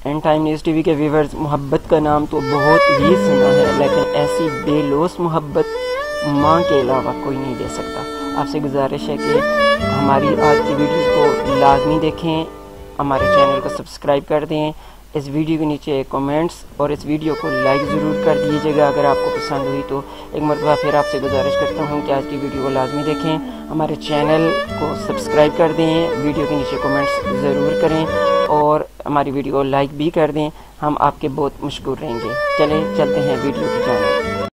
And time news TV के viewers, मोहब्बत का नाम तो बहुत ही सुना है, लेकिन ऐसी बेलौस मोहब्बत माँ के अलावा कोई नहीं दे सकता। आपसे गुजारिश है कि हमारी आज की वीडियोस को लाजमी देखें, हमारे चैनल को सब्सक्राइब कर दें, इस वीडियो के नीचे कमेंट्स और इस वीडियो को लाइक ज़रूर कर दीजिएगा अगर आपको पसंद हुई तो। एक मरतबा फिर आपसे गुजारिश करता हूँ कि आज की वीडियो को लाजमी देखें, हमारे चैनल को सब्सक्राइब कर दें, वीडियो के नीचे कमेंट्स ज़रूर करें और हमारी वीडियो को लाइक भी कर दें। हम आपके बहुत मशकूर रहेंगे। चलें चलते हैं वीडियो की जानिब।